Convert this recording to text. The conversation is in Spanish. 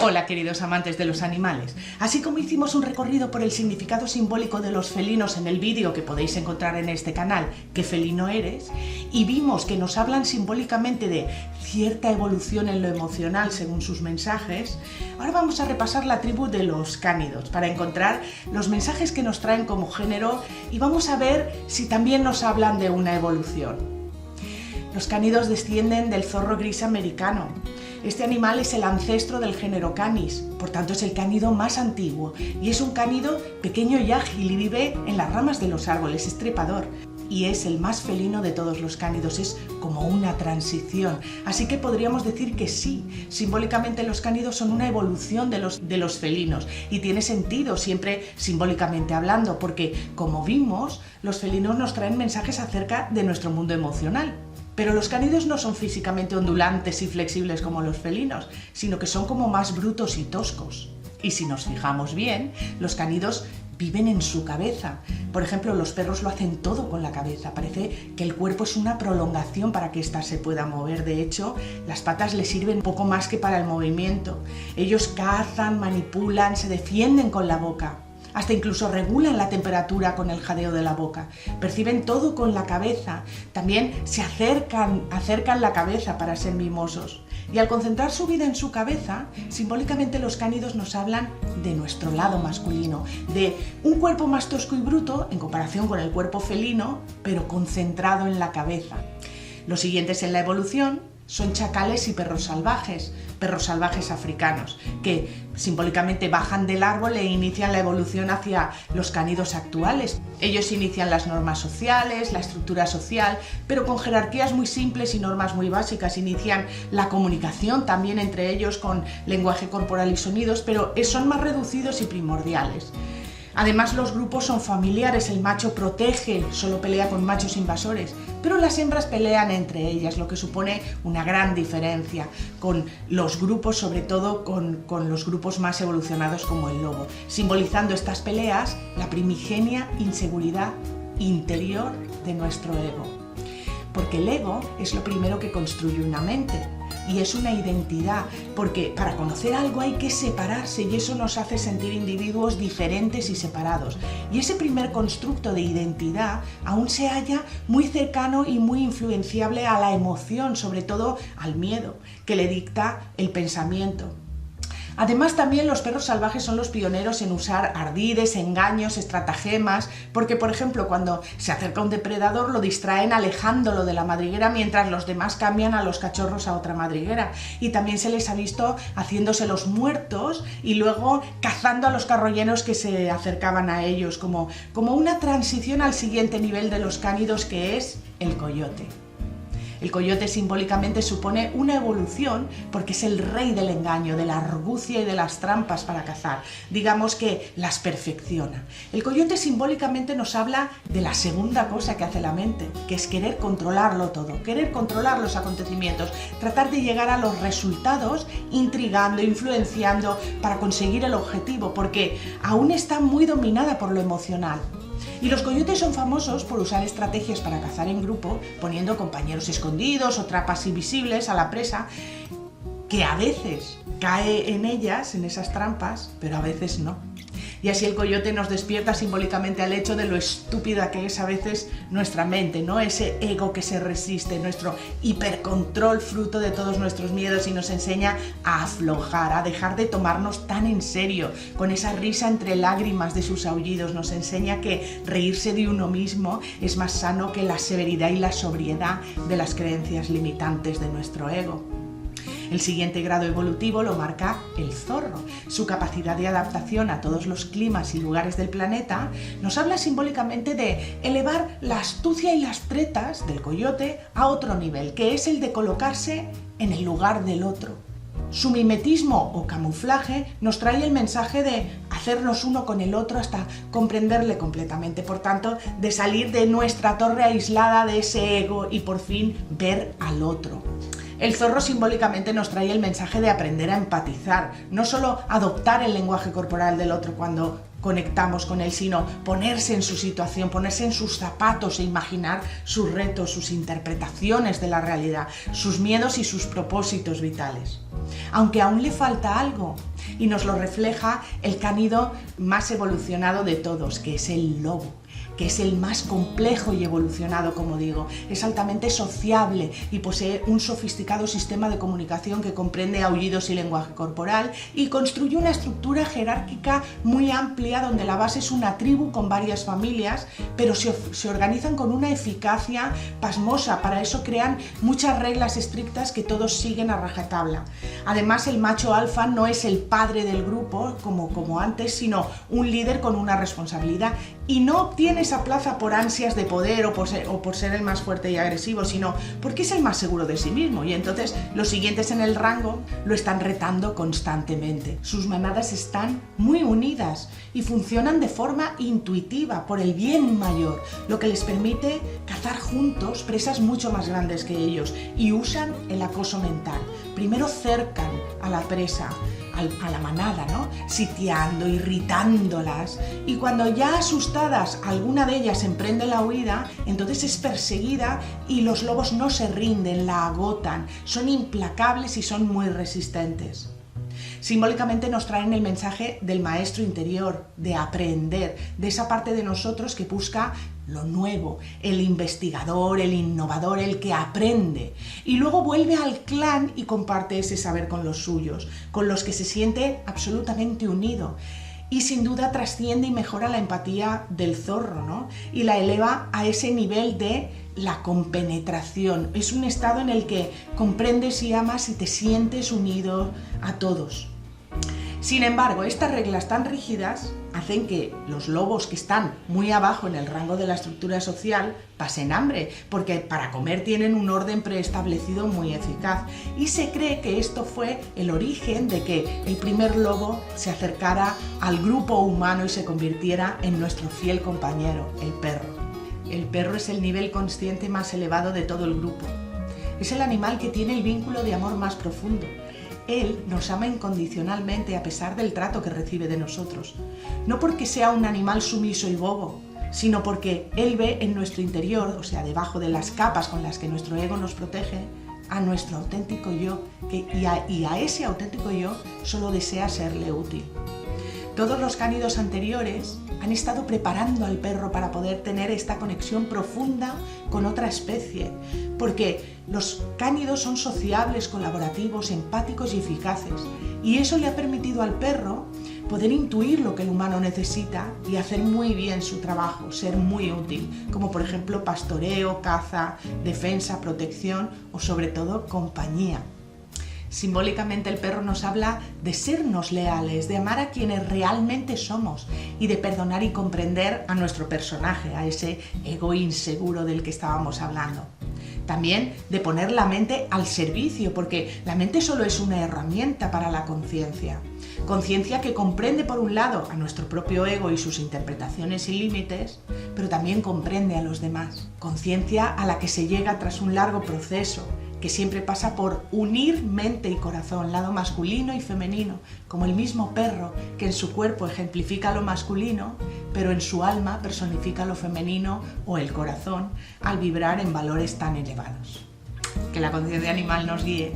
Hola queridos amantes de los animales, así como hicimos un recorrido por el significado simbólico de los felinos en el vídeo que podéis encontrar en este canal, ¿Qué felino eres?, y vimos que nos hablan simbólicamente de cierta evolución en lo emocional según sus mensajes, ahora vamos a repasar la tribu de los cánidos para encontrar los mensajes que nos traen como género y vamos a ver si también nos hablan de una evolución. Los cánidos descienden del zorro gris americano. Este animal es el ancestro del género Canis, por tanto es el cánido más antiguo y es un cánido pequeño y ágil y vive en las ramas de los árboles, es trepador y es el más felino de todos los cánidos, es como una transición, así que podríamos decir que sí, simbólicamente los cánidos son una evolución de los felinos y tiene sentido siempre simbólicamente hablando porque, como vimos, los felinos nos traen mensajes acerca de nuestro mundo emocional. Pero los cánidos no son físicamente ondulantes y flexibles como los felinos, sino que son como más brutos y toscos. Y si nos fijamos bien, los cánidos viven en su cabeza. Por ejemplo, los perros lo hacen todo con la cabeza. Parece que el cuerpo es una prolongación para que ésta se pueda mover. De hecho, las patas les sirven poco más que para el movimiento. Ellos cazan, manipulan, se defienden con la boca. Hasta incluso regulan la temperatura con el jadeo de la boca. Perciben todo con la cabeza. También se acercan la cabeza para ser mimosos. Y al concentrar su vida en su cabeza, simbólicamente los cánidos nos hablan de nuestro lado masculino, de un cuerpo más tosco y bruto en comparación con el cuerpo felino, pero concentrado en la cabeza. Los siguientes en la evolución son chacales y perros salvajes africanos, que simbólicamente bajan del árbol e inician la evolución hacia los cánidos actuales. Ellos inician las normas sociales, la estructura social, pero con jerarquías muy simples y normas muy básicas. Inician la comunicación también entre ellos con lenguaje corporal y sonidos, pero son más reducidos y primordiales. Además, los grupos son familiares, el macho protege, solo pelea con machos invasores, pero las hembras pelean entre ellas, lo que supone una gran diferencia con los grupos, sobre todo con los grupos más evolucionados como el lobo, simbolizando estas peleas la primigenia inseguridad interior de nuestro ego. Porque el ego es lo primero que construye una mente. Y es una identidad, porque para conocer algo hay que separarse y eso nos hace sentir individuos diferentes y separados. Y ese primer constructo de identidad aún se halla muy cercano y muy influenciable a la emoción, sobre todo al miedo, que le dicta el pensamiento. Además, también los perros salvajes son los pioneros en usar ardides, engaños, estratagemas, porque, por ejemplo, cuando se acerca un depredador lo distraen alejándolo de la madriguera mientras los demás cambian a los cachorros a otra madriguera. Y también se les ha visto haciéndose los muertos y luego cazando a los carroñeros que se acercaban a ellos, como una transición al siguiente nivel de los cánidos, que es el coyote. El coyote simbólicamente supone una evolución porque es el rey del engaño, de la argucia y de las trampas para cazar. Digamos que las perfecciona. El coyote simbólicamente nos habla de la segunda cosa que hace la mente, que es querer controlarlo todo, querer controlar los acontecimientos, tratar de llegar a los resultados intrigando, influenciando para conseguir el objetivo, porque aún está muy dominada por lo emocional. Y los coyotes son famosos por usar estrategias para cazar en grupo, poniendo compañeros escondidos o trampas invisibles a la presa, que a veces cae en ellas, en esas trampas, pero a veces no. Y así el coyote nos despierta simbólicamente al hecho de lo estúpida que es a veces nuestra mente, ¿no? Ese ego que se resiste, nuestro hipercontrol fruto de todos nuestros miedos y nos enseña a aflojar, a dejar de tomarnos tan en serio, con esa risa entre lágrimas de sus aullidos. Nos enseña que reírse de uno mismo es más sano que la severidad y la sobriedad de las creencias limitantes de nuestro ego. El siguiente grado evolutivo lo marca el zorro. Su capacidad de adaptación a todos los climas y lugares del planeta nos habla simbólicamente de elevar la astucia y las tretas del coyote a otro nivel, que es el de colocarse en el lugar del otro. Su mimetismo o camuflaje nos trae el mensaje de hacernos uno con el otro hasta comprenderle completamente, por tanto, de salir de nuestra torre aislada de ese ego y por fin ver al otro. El zorro simbólicamente nos trae el mensaje de aprender a empatizar, no solo adoptar el lenguaje corporal del otro cuando conectamos con él, sino ponerse en su situación, ponerse en sus zapatos e imaginar sus retos, sus interpretaciones de la realidad, sus miedos y sus propósitos vitales. Aunque aún le falta algo, y nos lo refleja el cánido más evolucionado de todos, que es el lobo, que es el más complejo y evolucionado, como digo. Es altamente sociable y posee un sofisticado sistema de comunicación que comprende aullidos y lenguaje corporal y construye una estructura jerárquica muy amplia donde la base es una tribu con varias familias, pero se organizan con una eficacia pasmosa. Para eso crean muchas reglas estrictas que todos siguen a rajatabla. Además, el macho alfa no es el padre del grupo como antes, sino un líder con una responsabilidad, y no obtiene esa plaza por ansias de poder o por ser el más fuerte y agresivo, sino porque es el más seguro de sí mismo, y entonces los siguientes en el rango lo están retando constantemente. Sus manadas están muy unidas y funcionan de forma intuitiva por el bien mayor, lo que les permite cazar juntos presas mucho más grandes que ellos, y usan el acoso mental. Primero cercan a la presa, a la manada, ¿no? Sitiando, irritándolas, y cuando ya asustadas alguna de ellas emprende la huida, entonces es perseguida y los lobos no se rinden, la agotan, son implacables y son muy resistentes. Simbólicamente nos traen el mensaje del maestro interior, de aprender, de esa parte de nosotros que busca lo nuevo, el investigador, el innovador, el que aprende, y luego vuelve al clan y comparte ese saber con los suyos, con los que se siente absolutamente unido. Y sin duda trasciende y mejora la empatía del zorro, ¿no? Y la eleva a ese nivel de la compenetración. Es un estado en el que comprendes y amas y te sientes unido a todos. Sin embargo, estas reglas tan rígidas hacen que los lobos que están muy abajo en el rango de la estructura social pasen hambre, porque para comer tienen un orden preestablecido muy eficaz, y se cree que esto fue el origen de que el primer lobo se acercara al grupo humano y se convirtiera en nuestro fiel compañero, el perro. El perro es el nivel consciente más elevado de todo el grupo. Es el animal que tiene el vínculo de amor más profundo. Él nos ama incondicionalmente a pesar del trato que recibe de nosotros. No porque sea un animal sumiso y bobo, sino porque él ve en nuestro interior, o sea, debajo de las capas con las que nuestro ego nos protege, a nuestro auténtico yo, y a ese auténtico yo solo desea serle útil. Todos los cánidos anteriores han estado preparando al perro para poder tener esta conexión profunda con otra especie, porque los cánidos son sociables, colaborativos, empáticos y eficaces, y eso le ha permitido al perro poder intuir lo que el humano necesita y hacer muy bien su trabajo, ser muy útil, como por ejemplo pastoreo, caza, defensa, protección o sobre todo compañía. Simbólicamente el perro nos habla de sernos leales, de amar a quienes realmente somos y de perdonar y comprender a nuestro personaje, a ese ego inseguro del que estábamos hablando. También de poner la mente al servicio, porque la mente solo es una herramienta para la conciencia. Conciencia que comprende por un lado a nuestro propio ego y sus interpretaciones y límites, pero también comprende a los demás. Conciencia a la que se llega tras un largo proceso, que siempre pasa por unir mente y corazón, lado masculino y femenino, como el mismo perro que en su cuerpo ejemplifica lo masculino, pero en su alma personifica lo femenino o el corazón al vibrar en valores tan elevados. Que la conciencia animal nos guíe.